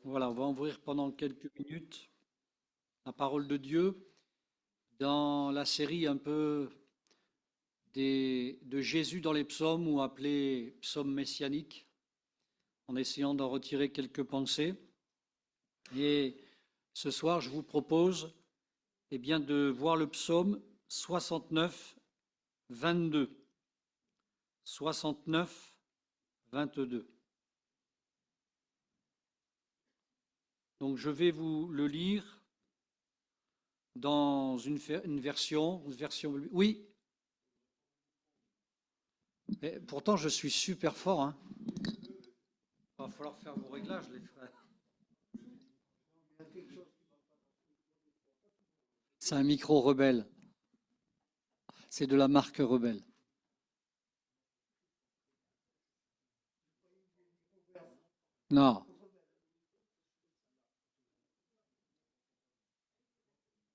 Voilà, on va ouvrir pendant quelques minutes la parole de Dieu dans la série un peu de Jésus dans les psaumes ou appelé psaume messianique, en essayant d'en retirer quelques pensées. Et ce soir, je vous propose bien, de voir le psaume 69, 22. 69, 22. Donc je vais vous le lire dans une version. Oui. Et pourtant, je suis super fort. Hein. Il va falloir faire vos réglages, les frères. C'est un micro Rebelle. C'est de la marque Rebelle. Non.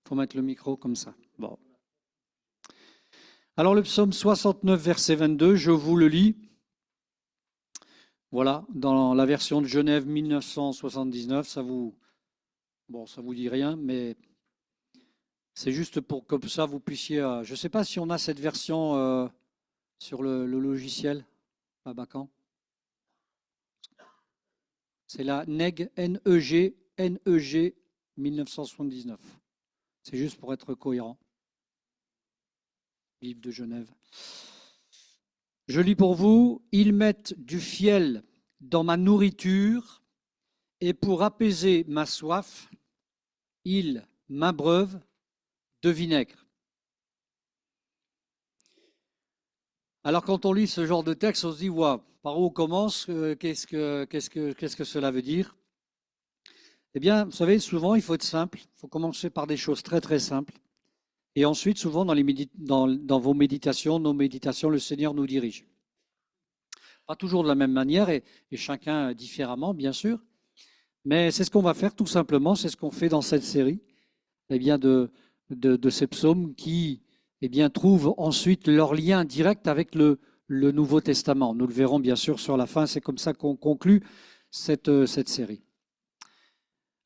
Il faut mettre le micro comme ça. Bon. Alors le psaume 69, verset 22, je vous le lis. Voilà, dans la version de Genève 1979, ça vous dit rien, mais c'est juste pour que ça vous puissiez. Je ne sais pas si on a cette version sur le logiciel à Bacan. C'est la NEG, NEG 1979. C'est juste pour être cohérent. Livre de Genève. Je lis pour vous, ils mettent du fiel dans ma nourriture et pour apaiser ma soif, ils m'abreuvent de vinaigre. Alors quand on lit ce genre de texte, on se dit, waouh, par où on commence, qu'est-ce que cela veut dire? Eh bien, vous savez, souvent, il faut être simple, il faut commencer par des choses très très simples. Et ensuite, souvent, dans vos méditations, nos méditations, le Seigneur nous dirige. Pas toujours de la même manière et chacun différemment, bien sûr. Mais c'est ce qu'on va faire tout simplement, c'est ce qu'on fait dans cette série bien de ces psaumes qui bien, trouvent ensuite leur lien direct avec le Nouveau Testament. Nous le verrons bien sûr sur la fin, c'est comme ça qu'on conclut cette série.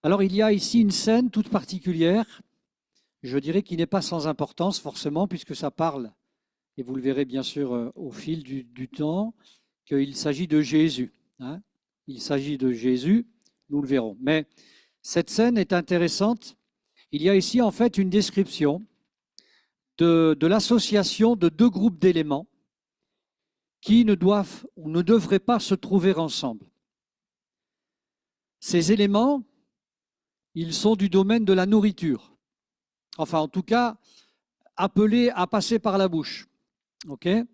Alors il y a ici une scène toute particulière, je dirais qui n'est pas sans importance forcément, puisque ça parle, et vous le verrez bien sûr au fil du temps, qu'il s'agit de Jésus. Hein. Il s'agit de Jésus, nous le verrons. Mais cette scène est intéressante. Il y a ici en fait une description de l'association de deux groupes d'éléments qui ne doivent ou ne devraient pas se trouver ensemble. Ces éléments, ils sont du domaine de la nourriture. Enfin, en tout cas, appelés à passer par la bouche. OK ? Et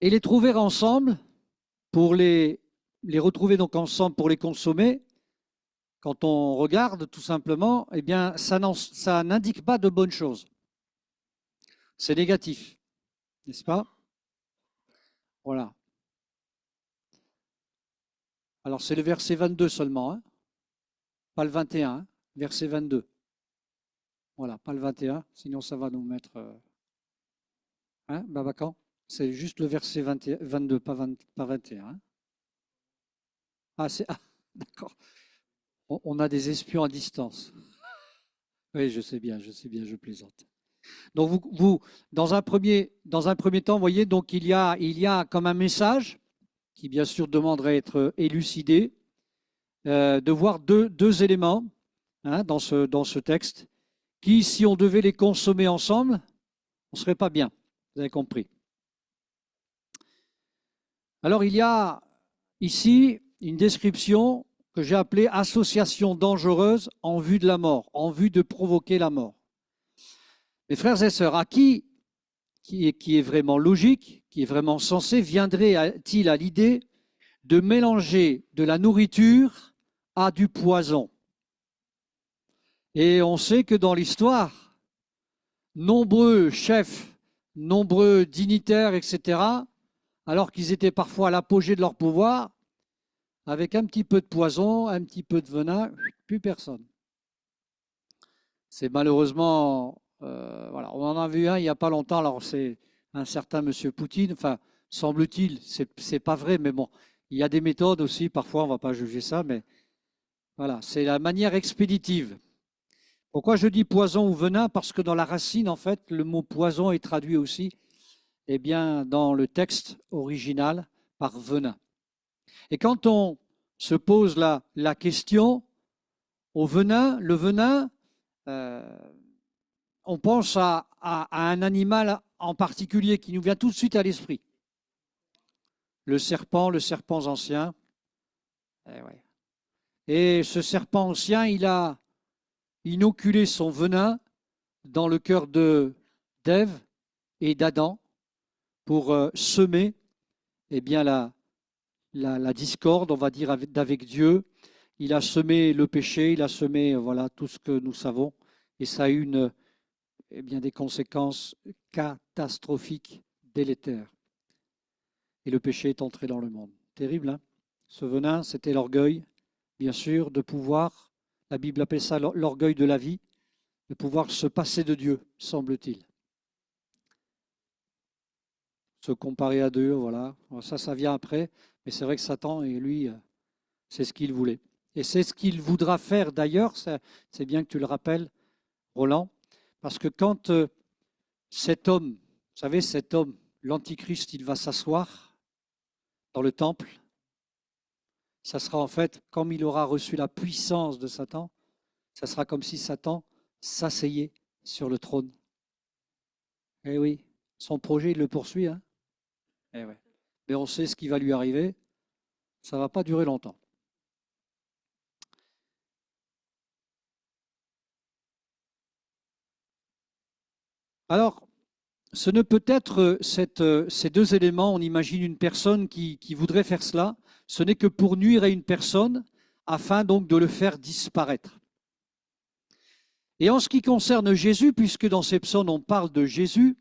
les trouver ensemble, pour les retrouver donc ensemble pour les consommer, quand on regarde tout simplement, eh bien, ça n'indique pas de bonnes choses. C'est négatif, n'est-ce pas? Voilà. Alors, c'est le verset 22 seulement, hein, pas le 21, hein, verset 22. Voilà, pas le 21, sinon ça va nous mettre... Hein, Babacan? C'est juste le verset 22, pas 21. Hein. Ah, d'accord. On a des espions à distance. Oui, je sais bien, je plaisante. Donc, dans un premier temps, vous voyez, donc il y a comme un message qui, bien sûr, demanderait à être élucidé, de voir deux éléments hein, dans ce texte qui, si on devait les consommer ensemble, on ne serait pas bien. Vous avez compris. Alors, il y a ici une description que j'ai appelée association dangereuse en vue de la mort, en vue de provoquer la mort. Mes frères et sœurs, à qui est vraiment logique, qui est vraiment sensé, viendrait-il à l'idée de mélanger de la nourriture à du poison? Et on sait que dans l'histoire, nombreux chefs, nombreux dignitaires, etc., alors qu'ils étaient parfois à l'apogée de leur pouvoir, avec un petit peu de poison, un petit peu de venin, plus personne. C'est malheureusement, voilà, on en a vu un il n'y a pas longtemps, alors c'est un certain monsieur Poutine, enfin, semble-t-il, c'est pas vrai, mais bon, Il y a des méthodes aussi, parfois on ne va pas juger ça, mais voilà, c'est la manière expéditive. Pourquoi je dis poison ou venin? Parce que dans la racine, en fait, le mot poison est traduit aussi, eh bien, dans le texte original par venin. Et quand on se pose la question au venin, le venin, euh, on pense à un animal en particulier qui nous vient tout de suite à l'esprit. Le serpent ancien. Eh ouais. Et ce serpent ancien, il a inoculé son venin dans le cœur d'Ève et d'Adam pour semer eh bien, la discorde, on va dire, avec Dieu. Il a semé le péché, il a semé voilà, tout ce que nous savons. Et ça a eu eh bien, des conséquences catastrophiques, délétères. Et le péché est entré dans le monde. Terrible, hein? Ce venin, c'était l'orgueil, bien sûr, de pouvoir, la Bible appelle ça l'orgueil de la vie, de pouvoir se passer de Dieu, semble-t-il. Se comparer à Dieu, voilà. Ça vient après, mais c'est vrai que Satan, et lui, c'est ce qu'il voulait. Et c'est ce qu'il voudra faire d'ailleurs, c'est bien que tu le rappelles, Roland, parce que quand cet homme, vous savez, cet homme, l'Antichrist, il va s'asseoir dans le temple, ça sera en fait, comme il aura reçu la puissance de Satan, ça sera comme si Satan s'asseyait sur le trône. Eh oui, son projet, il le poursuit, hein? Eh ouais. Mais on sait ce qui va lui arriver, ça ne va pas durer longtemps. Alors, ce ne peut être ces deux éléments, on imagine une personne qui voudrait faire cela, ce n'est que pour nuire à une personne afin donc de le faire disparaître. Et en ce qui concerne Jésus, puisque dans ces psaumes on parle de Jésus,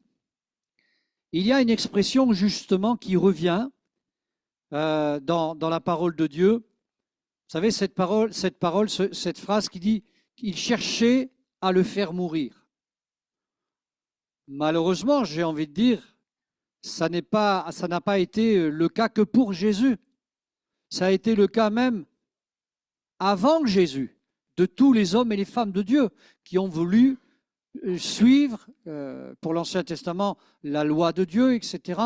il y a une expression justement qui revient dans la parole de Dieu. Vous savez, cette phrase qui dit qu'il cherchait à le faire mourir. Malheureusement, j'ai envie de dire, ça n'a pas été le cas que pour Jésus. Ça a été le cas même avant Jésus, de tous les hommes et les femmes de Dieu qui ont voulu suivre, pour l'Ancien Testament, la loi de Dieu, etc.,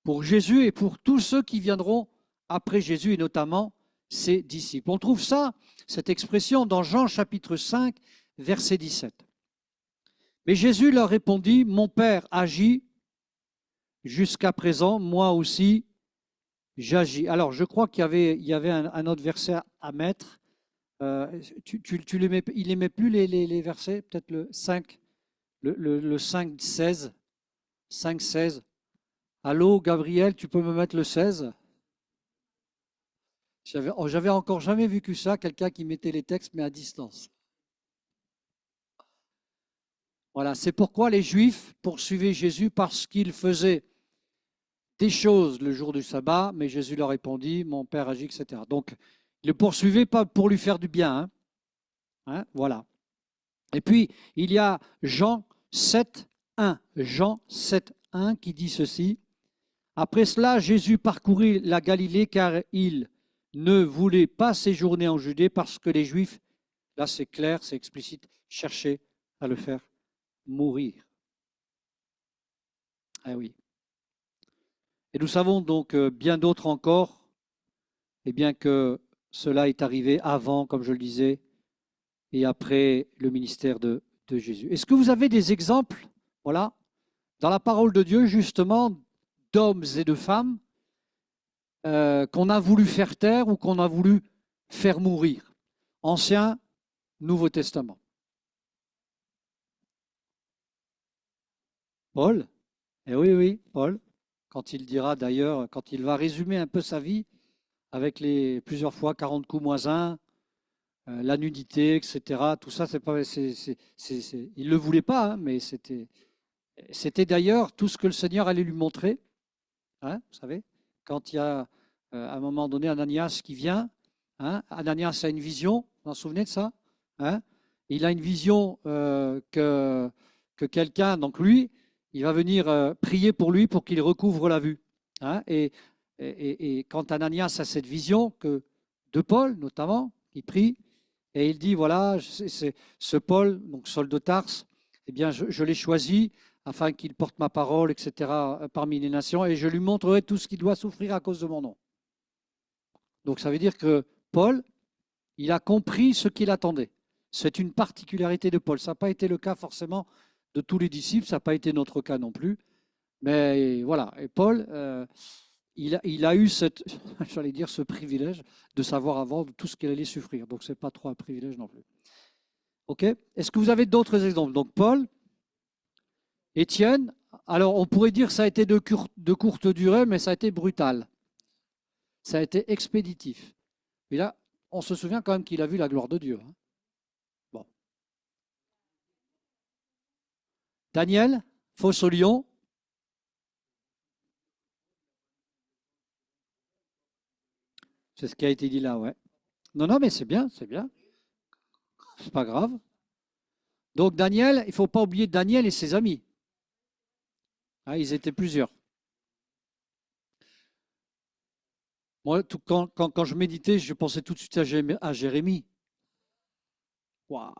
pour Jésus et pour tous ceux qui viendront après Jésus, et notamment ses disciples. On trouve ça, cette expression, dans Jean chapitre 5, verset 17. Mais Jésus leur répondit, mon Père agit jusqu'à présent, moi aussi j'agis. Alors, je crois qu'il y avait un autre verset à mettre. Il n'aimait plus les versets, peut-être le 5, le 5, 16. 5, 16. Allô, Gabriel, tu peux me mettre le 16? J'avais encore jamais vécu ça, quelqu'un qui mettait les textes, mais à distance. Voilà, c'est pourquoi les Juifs poursuivaient Jésus parce qu'il faisait des choses le jour du sabbat, mais Jésus leur répondit, mon Père agit, etc. Donc, ils le poursuivaient pas pour lui faire du bien. Voilà. Et puis, il y a Jean 7, 1. Jean 7, 1 qui dit ceci. Après cela, Jésus parcourut la Galilée car il ne voulait pas séjourner en Judée parce que les Juifs, là c'est clair, c'est explicite, cherchaient à le faire mourir. Ah oui. Et nous savons donc bien d'autres encore, et bien que cela est arrivé avant, comme je le disais, et après le ministère de Jésus. Est-ce que vous avez des exemples, voilà, dans la parole de Dieu, justement, d'hommes et de femmes qu'on a voulu faire taire ou qu'on a voulu faire mourir? Ancien, Nouveau Testament. Paul? Eh oui, oui, Paul, quand il dira d'ailleurs, quand il va résumer un peu sa vie, avec les plusieurs fois 40 coups moins 1, la nudité, etc. Tout ça, c'est pas, il ne le voulait pas, hein, mais c'était d'ailleurs tout ce que le Seigneur allait lui montrer. Hein, vous savez, quand il y a à un moment donné Ananias qui vient, hein, Ananias a une vision, vous vous en souvenez de ça? Hein, il a une vision que quelqu'un, donc lui, il va venir prier pour lui pour qu'il recouvre la vue. Hein, et et quand Ananias a cette vision de Paul, notamment, il prie, et il dit, voilà, c'est ce Paul, donc Saul de Tarse, eh bien, je l'ai choisi afin qu'il porte ma parole, etc., parmi les nations, et je lui montrerai tout ce qu'il doit souffrir à cause de mon nom. Donc ça veut dire que Paul, il a compris ce qu'il attendait. C'est une particularité de Paul. Ça n'a pas été le cas forcément de tous les disciples, ça n'a pas été notre cas non plus. Mais voilà, et Paul, il a eu j'allais dire, ce privilège de savoir avant tout ce qu'il allait souffrir. Donc ce n'est pas trop un privilège non plus. OK? Est-ce que vous avez d'autres exemples? Donc Paul, Étienne, alors on pourrait dire que ça a été de courte durée, mais ça a été brutal. Ça a été expéditif. Et là, on se souvient quand même qu'il a vu la gloire de Dieu. Hein. Bon. Daniel, fosse au lion. C'est ce qui a été dit là, ouais. Non, non, mais c'est bien, c'est bien. C'est pas grave. Donc Daniel, il ne faut pas oublier Daniel et ses amis. Ah, ils étaient plusieurs. Moi, quand je méditais, je pensais tout de suite à Jérémie. Waouh.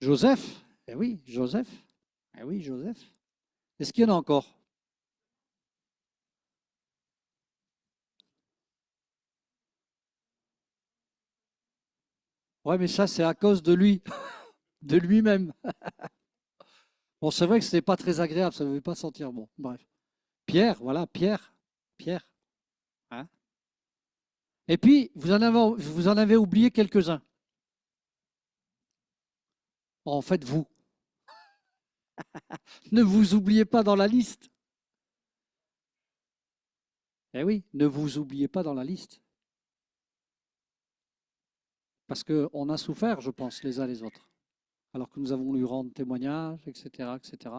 Joseph, eh oui, Joseph. Eh oui, Joseph. Est-ce qu'il y en a encore? Ouais, mais ça, c'est à cause de lui, de lui-même. Bon, c'est vrai que ce n'est pas très agréable, ça ne veut pas sentir bon. Bref. Pierre, voilà, Pierre. Pierre. Hein. Et puis, vous en avez oublié quelques-uns. En fait, vous. Ne vous oubliez pas dans la liste. Eh oui, ne vous oubliez pas dans la liste. Parce qu'on a souffert, je pense, les uns les autres. Alors que nous avons lui rendre témoignage, etc., etc.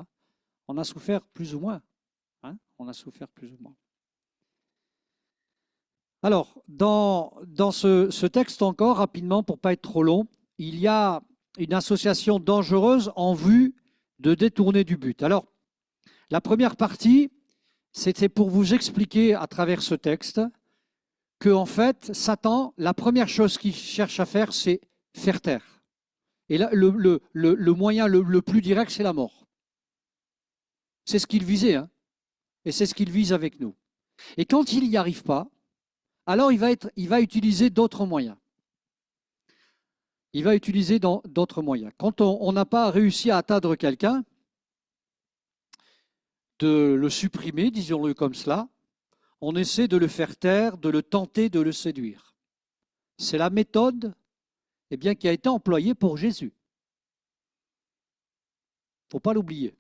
On a souffert plus ou moins. Hein, on a souffert plus ou moins. Alors, dans ce texte encore, rapidement, pour ne pas être trop long, il y a une association dangereuse en vue de détourner du but. Alors, la première partie, c'était pour vous expliquer à travers ce texte que, en fait, Satan, la première chose qu'il cherche à faire, c'est faire taire. Et là, le moyen le plus direct, c'est la mort. C'est ce qu'il visait, hein, et c'est ce qu'il vise avec nous. Et quand il n'y arrive pas, alors il va utiliser d'autres moyens. Il va utiliser d'autres moyens. Quand on n'a pas réussi à atteindre quelqu'un, de le supprimer, disons-le comme cela, on essaie de le faire taire, de le tenter, de le séduire. C'est la méthode qui a été employée pour Jésus. Il ne faut pas l'oublier.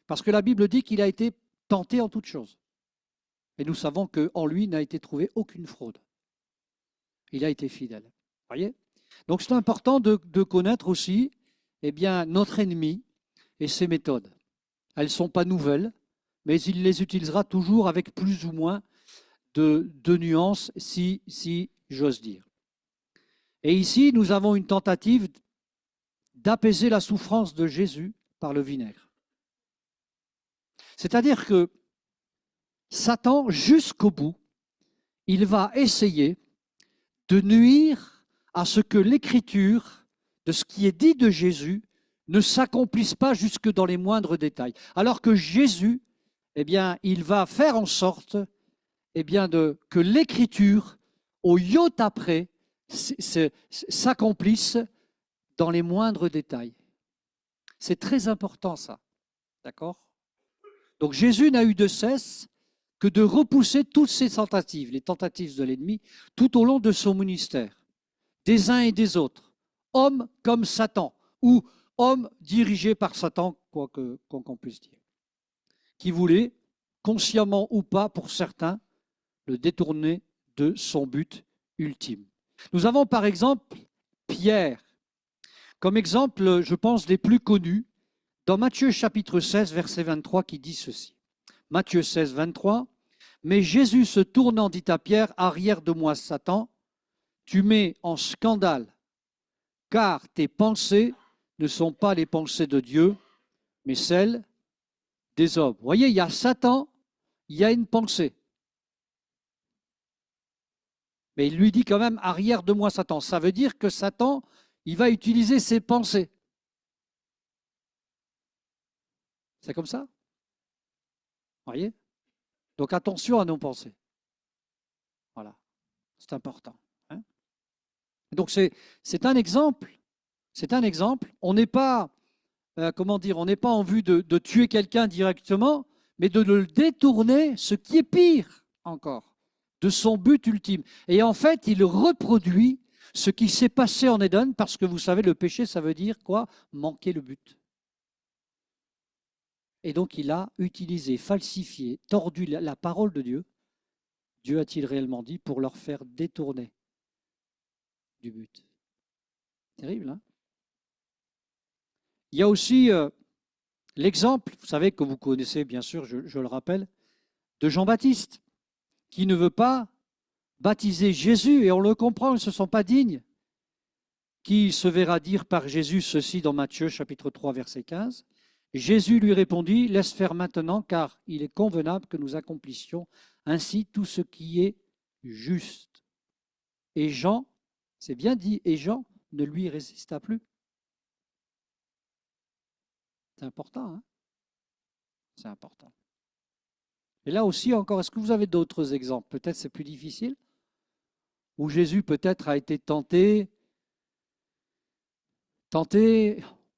Parce que la Bible dit qu'il a été tenté en toutes choses. Et nous savons qu'en lui n'a été trouvé aucune fraude. Il a été fidèle. Voyez ? Donc c'est important de connaître aussi notre ennemi et ses méthodes. Elles ne sont pas nouvelles, mais il les utilisera toujours avec plus ou moins de nuances, si j'ose dire. Et ici, nous avons une tentative d'apaiser la souffrance de Jésus par le vinaigre. C'est-à-dire que Satan, jusqu'au bout, il va essayer de nuire à ce que l'écriture de ce qui est dit de Jésus ne s'accomplisse pas jusque dans les moindres détails. Alors que Jésus, il va faire en sorte que l'écriture, au iota près, s'accomplisse dans les moindres détails. C'est très important ça, d'accord? Donc Jésus n'a eu de cesse que de repousser toutes ces tentatives, les tentatives de l'ennemi, tout au long de son ministère, des uns et des autres, hommes comme Satan, ou hommes dirigés par Satan, quoi qu'on puisse dire, qui voulait, consciemment ou pas pour certains, le détourner de son but ultime. Nous avons par exemple Pierre, comme exemple, je pense, des plus connus, dans Matthieu chapitre 16, verset 23, qui dit ceci. Matthieu 16, 23. « Mais Jésus se tournant dit à Pierre, arrière de moi, Satan, tu mets en scandale, car tes pensées ne sont pas les pensées de Dieu, mais celles des hommes. » Vous voyez, il y a Satan, il y a une pensée. Mais il lui dit quand même, arrière de moi Satan. Ça veut dire que Satan, il va utiliser ses pensées. C'est comme ça? Vous voyez? Donc attention à nos pensées. Voilà, c'est important. Hein. Donc c'est un exemple. C'est un exemple. On n'est pas, comment dire, on n'est pas en vue de tuer quelqu'un directement, mais de le détourner, ce qui est pire encore, de son but ultime. Et en fait, il reproduit ce qui s'est passé en Éden, parce que vous savez, le péché, ça veut dire quoi? Manquer le but. Et donc, il a utilisé, falsifié, tordu la parole de Dieu. Dieu a-t-il réellement dit pour leur faire détourner du but? Terrible, hein? Il y a aussi l'exemple, vous savez, que vous connaissez bien sûr, je le rappelle, de Jean-Baptiste, qui ne veut pas baptiser Jésus, et on le comprend, ils ne se sont pas dignes, qui se verra dire par Jésus ceci dans Matthieu chapitre 3 verset 15. Jésus lui répondit, laisse faire maintenant, car il est convenable que nous accomplissions ainsi tout ce qui est juste. Et Jean, c'est bien dit, et Jean ne lui résista plus. C'est important, hein? C'est important. Et là aussi, encore, est-ce que vous avez d'autres exemples? Peut-être c'est plus difficile, où Jésus peut-être a été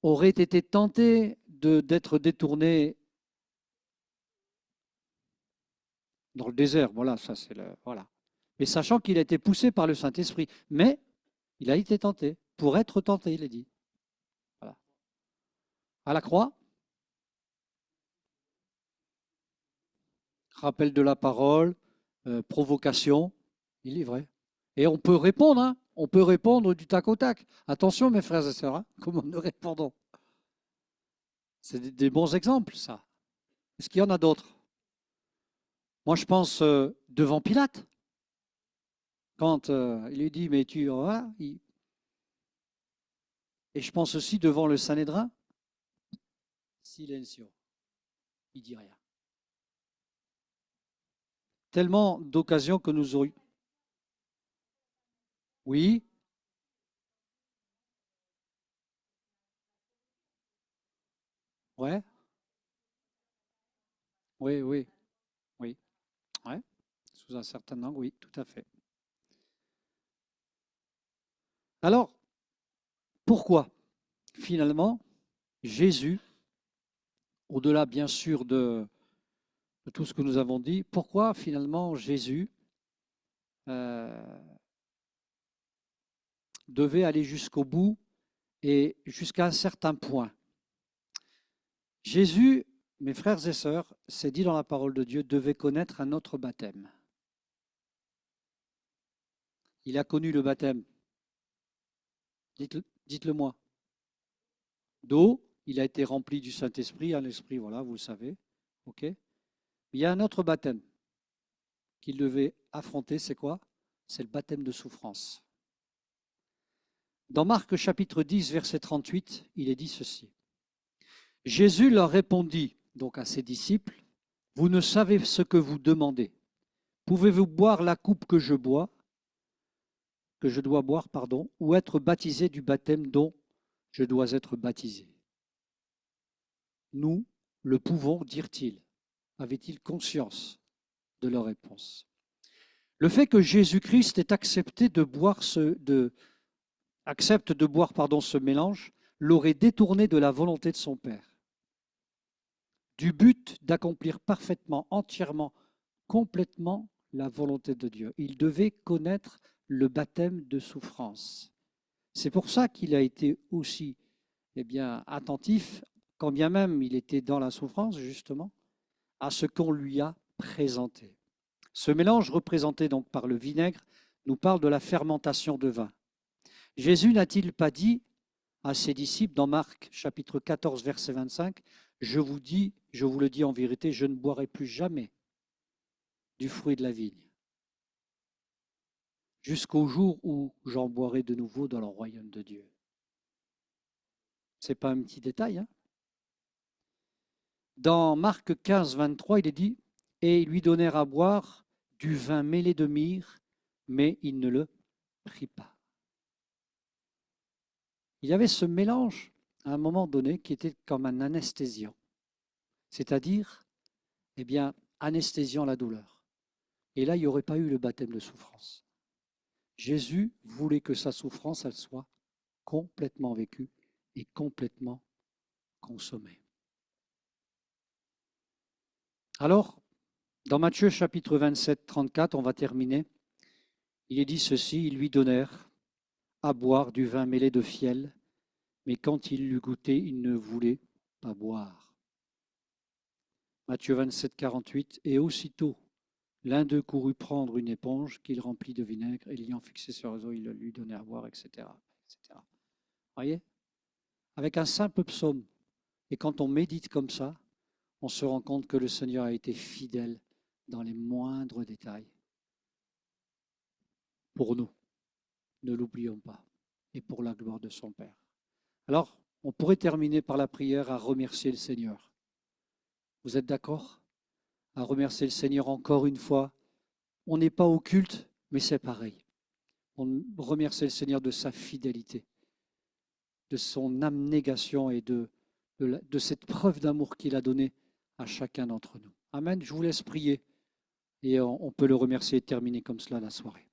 aurait été tenté d'être détourné dans le désert. Voilà, ça c'est le. Voilà. Mais sachant qu'il a été poussé par le Saint-Esprit. Mais il a été tenté, pour être tenté, il est dit. Voilà. À la croix, rappel de la parole, provocation, il est vrai. Et on peut répondre, hein, on peut répondre du tac au tac. Attention, mes frères et sœurs, hein, comment nous répondons. C'est des bons exemples, ça. Est-ce qu'il y en a d'autres? Moi, je pense devant Pilate, quand il lui dit, mais tu vois, et je pense aussi devant le Sanhédrin, silencio, il dit rien. Tellement d'occasions que nous aurions. Oui, ouais, oui, oui, oui, ouais, sous un certain angle, oui, tout à fait. Alors, pourquoi finalement Jésus, au-delà bien sûr de tout ce que nous avons dit, pourquoi finalement Jésus euh, devait aller jusqu'au bout et jusqu'à un certain point? Jésus, mes frères et sœurs, c'est dit dans la parole de Dieu, devait connaître un autre baptême. Il a connu le baptême, dites-le moi, d'eau, il a été rempli du Saint-Esprit, un esprit, voilà, vous le savez, ok. Il y a un autre baptême qu'il devait affronter, c'est quoi? C'est le baptême de souffrance. Dans Marc chapitre 10, verset 38, il est dit ceci. Jésus leur répondit donc à ses disciples, vous ne savez ce que vous demandez. Pouvez-vous boire la coupe que je dois boire, ou être baptisé du baptême dont je dois être baptisé? Nous le pouvons, dirent-ils. Avaient-ils conscience de leur réponse? Le fait que Jésus-Christ ait accepté de boire accepte de boire ce mélange l'aurait détourné de la volonté de son Père, du but d'accomplir parfaitement, entièrement, complètement la volonté de Dieu. Il devait connaître le baptême de souffrance. C'est pour ça qu'il a été aussi attentif, quand bien même il était dans la souffrance, justement, à ce qu'on lui a présenté. Ce mélange représenté donc par le vinaigre nous parle de la fermentation de vin. Jésus n'a-t-il pas dit à ses disciples dans Marc chapitre 14 verset 25, je vous le dis en vérité, je ne boirai plus jamais du fruit de la vigne, jusqu'au jour où j'en boirai de nouveau dans le royaume de Dieu. Ce n'est pas un petit détail, hein? Dans Marc 15, 23, il est dit, et ils lui donnèrent à boire du vin mêlé de myrrhe, mais il ne le prit pas. Il y avait ce mélange à un moment donné qui était comme un anesthésiant, c'est-à-dire, eh bien, anesthésiant la douleur. Et là, il n'y aurait pas eu le baptême de souffrance. Jésus voulait que sa souffrance, elle soit complètement vécue et complètement consommée. Alors, dans Matthieu chapitre 27, 34, on va terminer. Il est dit ceci, ils lui donnèrent à boire du vin mêlé de fiel, mais quand il l'eut goûté, il ne voulait pas boire. Matthieu 27, 48, et aussitôt, l'un d'eux courut prendre une éponge qu'il remplit de vinaigre, et l'ayant fixé sur les eaux, il le lui donnait à boire, etc. etc. Voyez? Avec un simple psaume, et quand on médite comme ça, on se rend compte que le Seigneur a été fidèle dans les moindres détails. Pour nous, ne l'oublions pas, et pour la gloire de son Père. Alors, on pourrait terminer par la prière à remercier le Seigneur. Vous êtes d'accord? À remercier le Seigneur encore une fois. On n'est pas au culte, mais c'est pareil. On remercie le Seigneur de sa fidélité, de son abnégation et de cette preuve d'amour qu'il a donnée à chacun d'entre nous. Amen. Je vous laisse prier et on peut le remercier et terminer comme cela la soirée.